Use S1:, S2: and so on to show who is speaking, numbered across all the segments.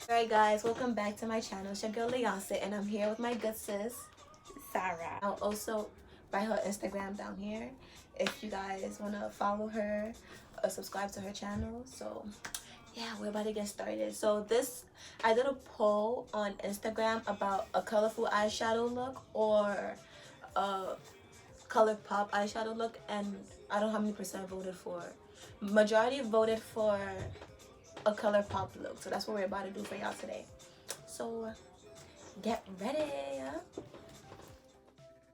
S1: Alright guys, welcome back to my channel. It's your girl Layoncè and I'm here with my good sis, Sarah. I'll also write her Instagram down here if you guys want to follow her or subscribe to her channel. So yeah, we're about to get started. So I did a poll on Instagram about a colorful eyeshadow look or a color pop eyeshadow look, and I don't know how many percent voted for. Majority voted for a color pop look, so that's what we're about to do for y'all today. So get ready.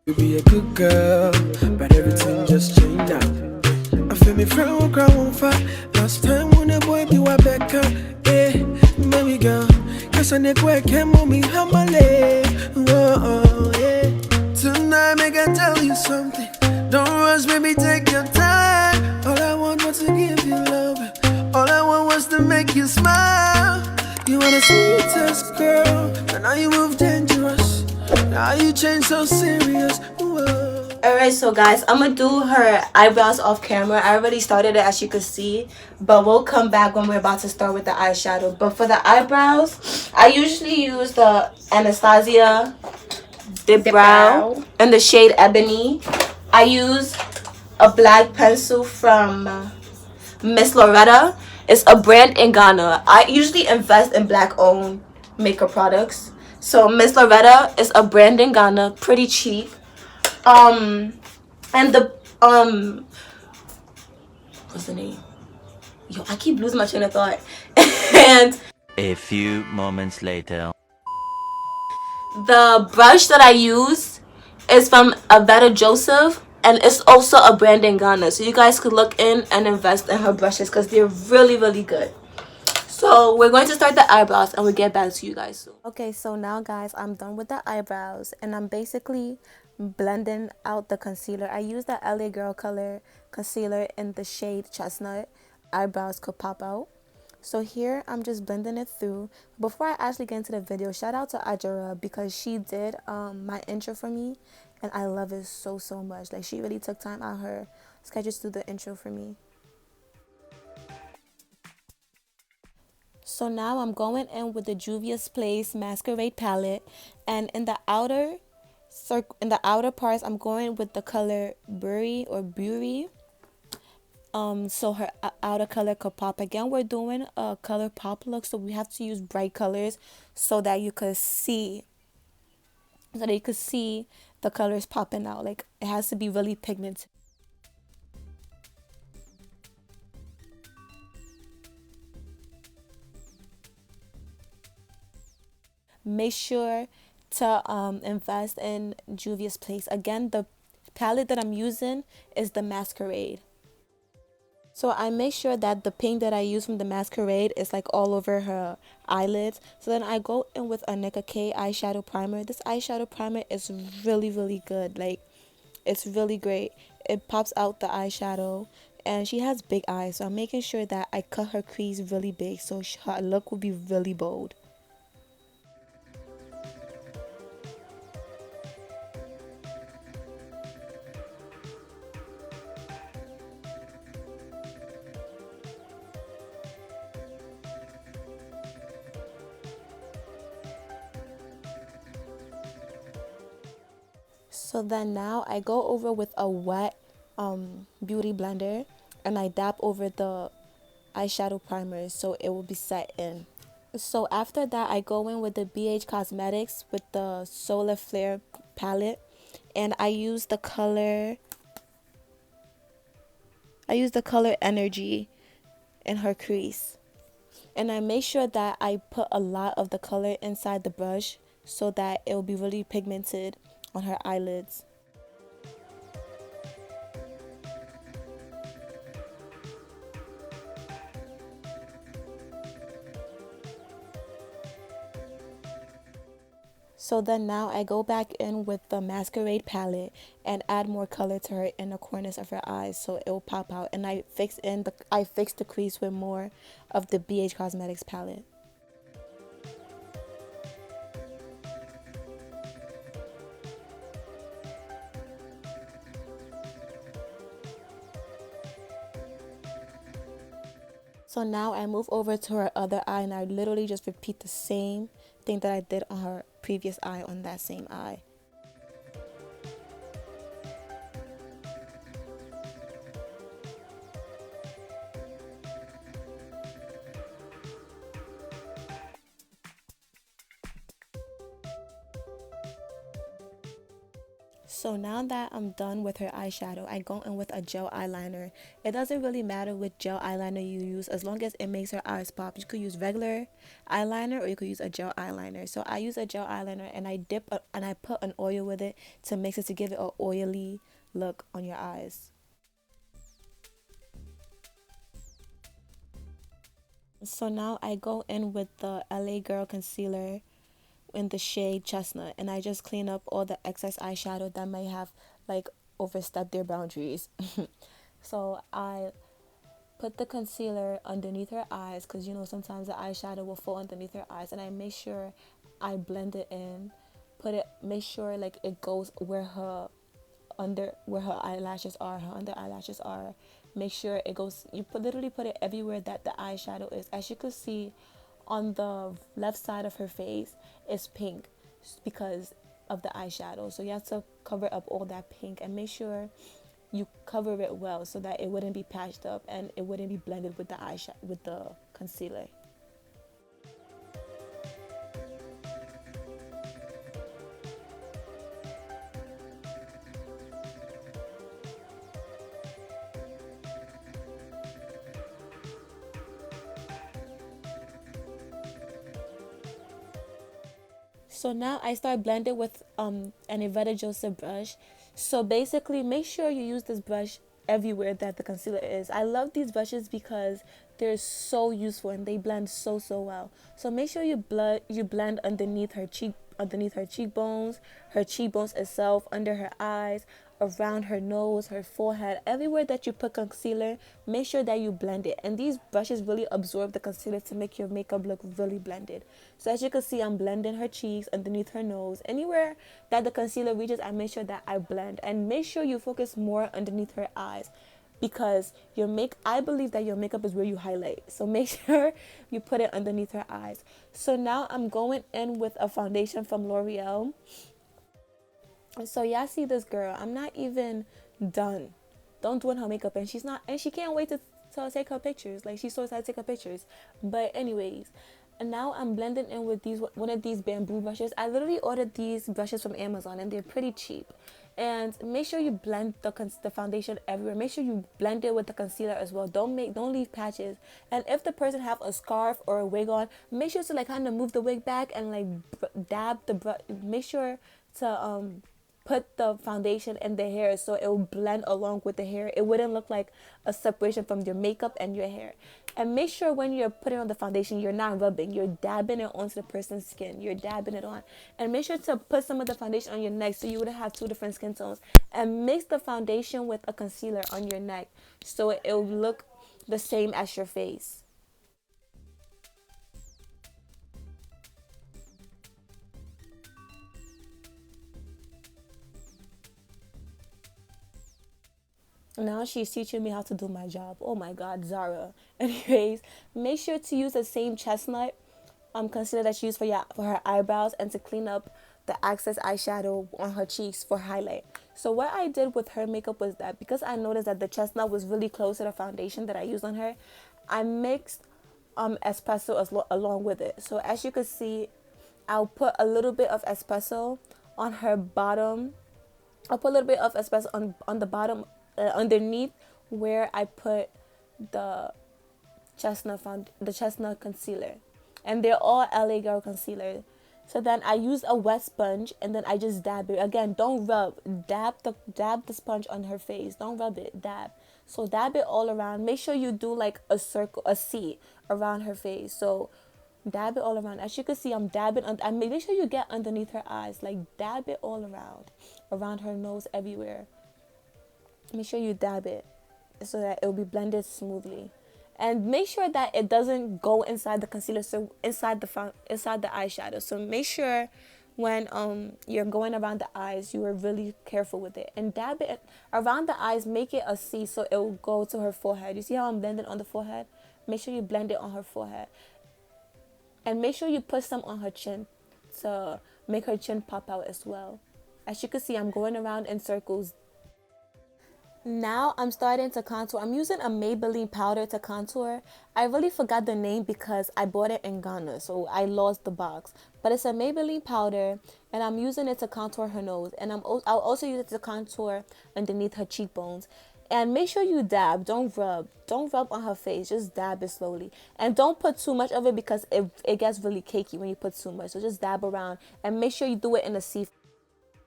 S2: You be a good girl, but everything just changed now. I feel me friend will cry on fire. Last time when the boy be wa back up, yeah, baby girl. Cause I never work can move me humble. Oh, yeah. Tonight make I tell you something. Don't rush, baby, take your time. All I want was to give you love. All I want was to make you smile. You are the sweetest girl, but now you move dangerous. Now you change so serious.
S1: Alright, so guys, I'm gonna do her eyebrows off camera. I already started it, as you can see, but we'll come back when we're about to start with the eyeshadow. But for the eyebrows, I usually use the Anastasia Dip Brow in the shade Ebony. I use a black pencil from Miss Loretta. It's a brand in Ghana. I usually invest in black owned makeup products. So Miss Loretta is a brand in Ghana, pretty cheap. And the what's the name? Yo, I keep losing my train of thought. And
S3: a few moments later.
S1: the brush that I use is from Avetta Joseph, and it's also a brand in Ghana. So you guys could look in and invest in her brushes because they're really, really good. So we're going to start the eyebrows and we'll get back to you guys soon. Okay, so now guys, I'm done with the eyebrows and I'm basically blending out the concealer. I use the LA Girl Color concealer in the shade Chestnut. Eyebrows could pop out. So here I'm just blending it through. Before I actually get into the video, shout out to Ajara because she did my intro for me and I love it so much. Like, she really took time out her schedule to do the intro for me. So now I'm going in with the Juvia's Place Masquerade palette, and in the outer parts I'm going with the color Bury or Bury. So her outer color could pop. Again, we're doing a color pop look, so we have to use bright colors so that you could see the colors popping out. Like, it has to be really pigmented. Make sure to invest in Juvia's Place. Again, the palette that I'm using is the Masquerade. So I make sure that the pink that I use from the Masquerade is like all over her eyelids. So then I go in with a Nicka K eyeshadow primer. This eyeshadow primer is really good. Like, it's really great. It pops out the eyeshadow, and she has big eyes, so I'm making sure that I cut her crease really big so her look will be really bold. So then now I go over with a wet beauty blender and I dab over the eyeshadow primer so it will be set in. So after that I go in with the BH Cosmetics with the Solar Flare palette, and I use the color Energy in her crease. And I make sure that I put a lot of the color inside the brush so that it will be really pigmented on her eyelids. So then now I go back in with the Masquerade palette and add more color to her in the corners of her eyes so it will pop out. And I fix the crease with more of the BH Cosmetics palette. So now I move over to her other eye and I literally just repeat the same thing that I did on her previous eye on that same eye. So now that I'm done with her eyeshadow, I go in with a gel eyeliner. It doesn't really matter which gel eyeliner you use as long as it makes her eyes pop. You could use regular eyeliner or you could use a gel eyeliner. So I use a gel eyeliner and I put an oil with it to mix it to give it an oily look on your eyes. So now I go in with the LA Girl concealer in the shade Chestnut and I just clean up all the excess eyeshadow that may have like overstepped their boundaries. So I put the concealer underneath her eyes because sometimes the eyeshadow will fall underneath her eyes, and I make sure I blend it in, make sure like it goes where her eyelashes are, her under eyelashes are. Make sure it goes, literally put it everywhere that the eyeshadow is. As you can see on the left side of her face is pink because of the eyeshadow, so you have to cover up all that pink and make sure you cover it well so that it wouldn't be patched up and it wouldn't be blended with the eyeshadow, with the concealer. So now I start blending with an Iveta Joseph brush. So basically, make sure you use this brush everywhere that the concealer is. I love these brushes because they're so useful and they blend so well. So make sure you blend underneath her cheekbones itself, under her eyes, around her nose, her forehead, everywhere that you put concealer. Make sure that you blend it, and these brushes really absorb the concealer to make your makeup look really blended. So as you can see, I'm blending her cheeks, underneath her nose, anywhere that the concealer reaches. I make sure that I blend, and make sure you focus more underneath her eyes, because I believe that your makeup is where you highlight. So make sure you put it underneath her eyes. So now I'm going in with a foundation from L'Oreal. So y'all see this girl, I'm not even done doing her makeup, and she can't wait to take her pictures. Like, she's so excited to take her pictures. But anyways, and now I'm blending in with one of these bamboo brushes. I literally ordered these brushes from Amazon and they're pretty cheap. And make sure you blend the foundation everywhere. Make sure you blend it with the concealer as well. Don't leave patches. And if the person have a scarf or a wig on, make sure to like kind of move the wig back and like dab the brush. Make sure to put the foundation in the hair so it will blend along with the hair. It wouldn't look like a separation from your makeup and your hair. And make sure when you're putting on the foundation, you're not rubbing. You're dabbing it onto the person's skin. You're dabbing it on. And make sure to put some of the foundation on your neck so you wouldn't have two different skin tones. And mix the foundation with a concealer on your neck so it will look the same as your face. Now she's teaching me how to do my job. Oh my God, Zara. Anyways, make sure to use the same chestnut concealer that you use for her eyebrows, and to clean up the excess eyeshadow on her cheeks for highlight. So what I did with her makeup was that, because I noticed that the chestnut was really close to the foundation that I used on her, I mixed espresso along with it. So as you can see, I'll put a little bit of espresso on her bottom. I'll put a little bit of espresso on the bottom, underneath where I put the chestnut concealer, and they're all LA Girl concealer. So then I use a wet sponge and then I just dab it. Again, don't rub. Dab the sponge on her face. Don't rub it. Dab. So dab it all around. Make sure you do like a circle, a C around her face. So dab it all around. As you can see, I'm dabbing. And make sure you get underneath her eyes. Like, dab it all around her nose, everywhere. Make sure you dab it so that it will be blended smoothly. And make sure that it doesn't go inside the concealer, so inside the eyeshadow. So make sure when you're going around the eyes, you are really careful with it. And dab it around the eyes, make it a C so it will go to her forehead. You see how I'm blending on the forehead? make sure you blend it on her forehead. And make sure you put some on her chin to make her chin pop out as well. As you can see, I'm going around in circles. Now I'm starting to contour. I'm using a Maybelline powder to contour. I really forgot the name because I bought it in Ghana, so I lost the box. But it's a Maybelline powder, and I'm using it to contour her nose. And I'll also use it to contour underneath her cheekbones. And make sure you dab, don't rub. Don't rub on her face, just dab it slowly. And don't put too much of it because it gets really cakey when you put too much. So just dab around and make sure you do it in a C.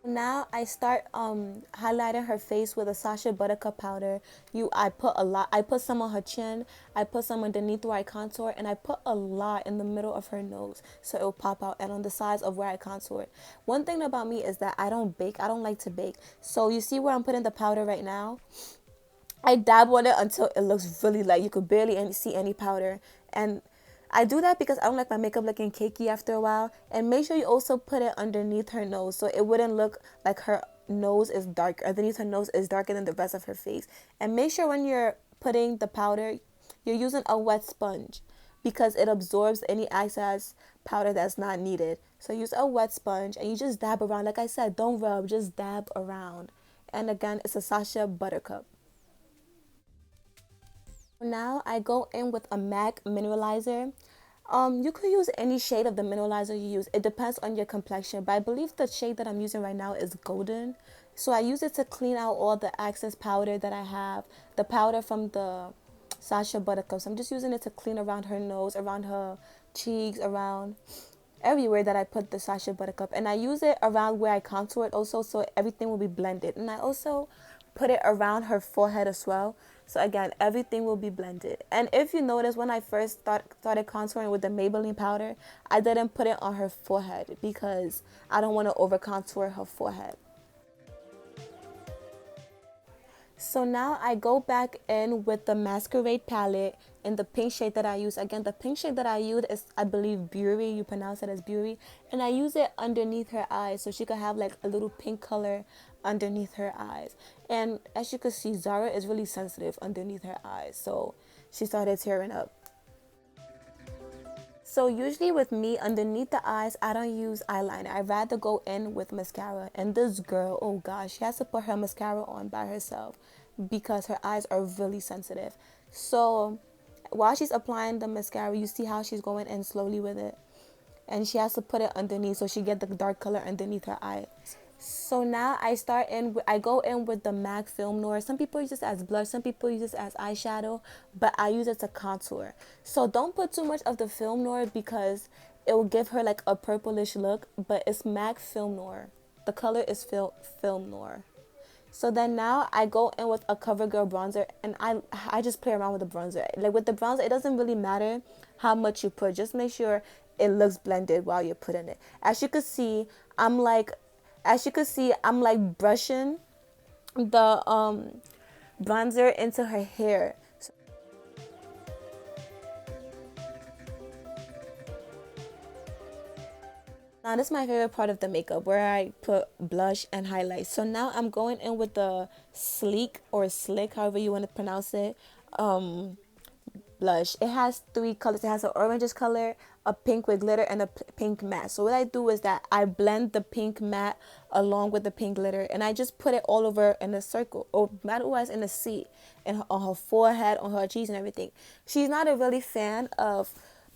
S1: Now I start highlighting her face with a Sacha Buttercup powder. I put some on her chin, I put some underneath where I contour, and I put a lot in the middle of her nose so it'll pop out, and on the sides of where I contour. One thing about me is that I don't bake. I don't like to bake. So you see where I'm putting the powder right now? I dab on it until it looks really light. You could barely see any powder. And I do that because I don't like my makeup looking cakey after a while. And make sure you also put it underneath her nose so it wouldn't look like her nose is dark. Underneath her nose is darker than the rest of her face. And make sure when you're putting the powder, you're using a wet sponge because it absorbs any excess powder that's not needed. So use a wet sponge and you just dab around. Like I said, don't rub, just dab around. And again, it's a Sacha Buttercup. Now I go in with a MAC mineralizer. You could use any shade of the mineralizer you use. It depends on your complexion, but I believe the shade that I'm using right now is golden. So I use it to clean out all the excess powder that I have, the powder from the Sacha Buttercup. So I'm just using it to clean around her nose, around her cheeks, around everywhere that I put the Sacha Buttercup. And I use it around where I contour it also, so everything will be blended. And I also put it around her forehead as well. So again, everything will be blended. And if you notice, when I first started contouring with the Maybelline powder, I didn't put it on her forehead because I don't want to over contour her forehead. So now I go back in with the Masquerade palette in the pink shade that I use. Again, the pink shade that I use is, I believe, Beauty. You pronounce it as Beauty. And I use it underneath her eyes so she could have like a little pink color underneath her eyes. And as you can see, Zara is really sensitive underneath her eyes. So she started tearing up. So usually with me, underneath the eyes, I don't use eyeliner. I'd rather go in with mascara. And this girl, oh gosh, she has to put her mascara on by herself because her eyes are really sensitive. So while she's applying the mascara, you see how she's going in slowly with it. And she has to put it underneath so she get the dark color underneath her eye. So now I go in with the MAC Film Noir. Some people use this as blush, some people use this as eyeshadow, but I use it to contour. So don't put too much of the Film Noir because it will give her like a purplish look, but it's MAC Film Noir. The color is Film Noir. So then now I go in with a CoverGirl bronzer, and I just play around with the bronzer. Like with the bronzer, it doesn't really matter how much you put. Just make sure it looks blended while you're putting it. As you can see, I'm like brushing the bronzer into her hair. Now this is my favorite part of the makeup, where I put blush and highlight. So now I'm going in with the sleek or slick, however you want to pronounce it, blush. It has 3 colors. It has an orangish color, a pink with glitter, and a pink matte. So what I do is that I blend the pink matte along with the pink glitter, and I just put it all over in a circle, or otherwise in a C, and on her forehead, on her cheeks, and everything. She's not a really fan of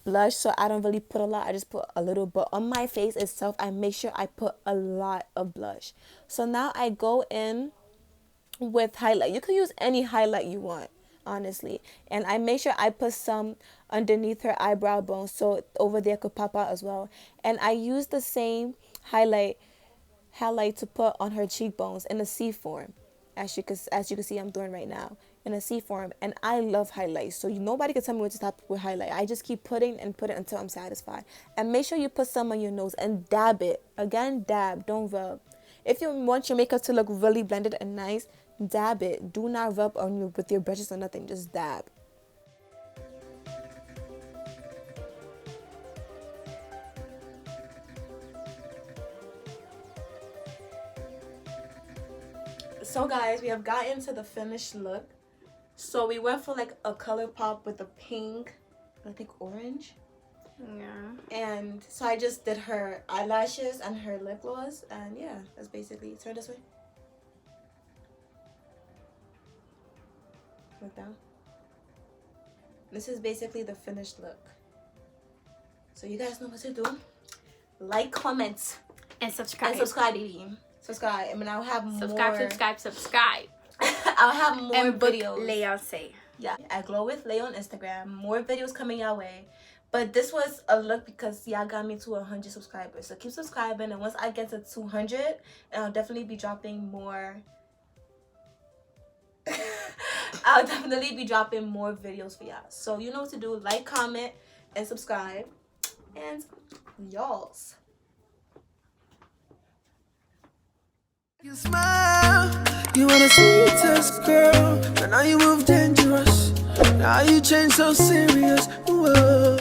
S1: blush, so I don't really put a lot. I just put a little, but on my face itself, I make sure I put a lot of blush. So now I go in with highlight. You can use any highlight you want, honestly, and I make sure I put some underneath her eyebrow bone so over there could pop out as well. And I use the same highlight to put on her cheekbones in a C form, as you can see I'm doing right now, in a C form. And I love highlights, so nobody can tell me when to stop with highlight. I just keep putting until I'm satisfied. And make sure you put some on your nose and dab it. Again, dab, don't rub. If you want your makeup to look really blended and nice, dab it. Do not rub with your brushes or nothing. Just dab. So guys, we have gotten to the finished look. So we went for like a color pop with a pink, I think orange.
S4: Yeah.
S1: And so I just did her eyelashes and her lip gloss, and yeah, that's basically. Turn this way. Look down. This is basically the finished look. So you guys know what to do. Like, comment,
S4: And subscribe.
S1: and subscribe, baby. Subscribe. I mean, I'll have
S4: Subscribe.
S1: I'll have more
S4: And book
S1: videos.
S4: Layoncè.
S1: Yeah, I Glow with Lay on Instagram. More videos coming your way. But this was a look because y'all got me to 100 subscribers. So keep subscribing, and once I get to 200, I'll definitely be dropping more. I'll definitely be dropping more videos for y'all. So you know what to do. Like, comment, and subscribe. And y'all's.
S2: You smile, you wanna sweetest girl, but now you move dangerous. Now you change so serious.